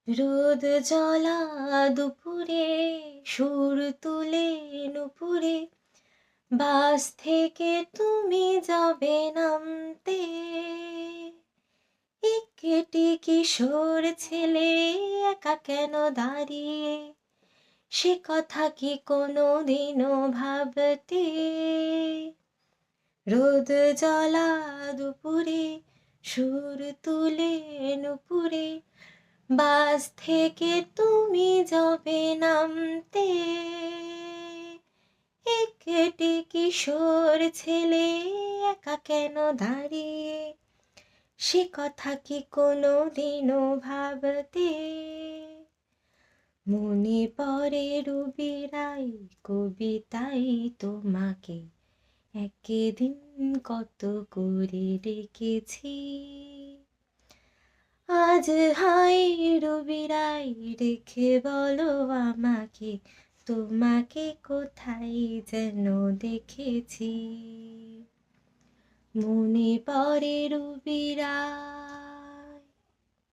রোদ জ্বলা দুপুরে সুর তুলে নুপুরে বাস থেকে তুমি যাবে নামতে। একটি কিশোর ছেলে একা কেন দাঁড়িয়ে, সে কথা কি কোনো দিনও ভাবতে? রোদ জ্বলা দুপুরে সুর তুলে নুপুরে বাস থেকে তুমি যাবে নামতে। একটি কিশোর ছেলে একা কেন দাঁড়িয়ে, সে কথা কি কোনো দিনও ভাবতে? মনে পড়ে রুবিরাই কবিতাই তোমাকে একদিন কত করে ডেকেছি। আজ হাই রুবিরাই রেখে বলো আমাকে, তোমাকে কোথায় যেন দেখেছি। মনে পড়ে রুবিরাই।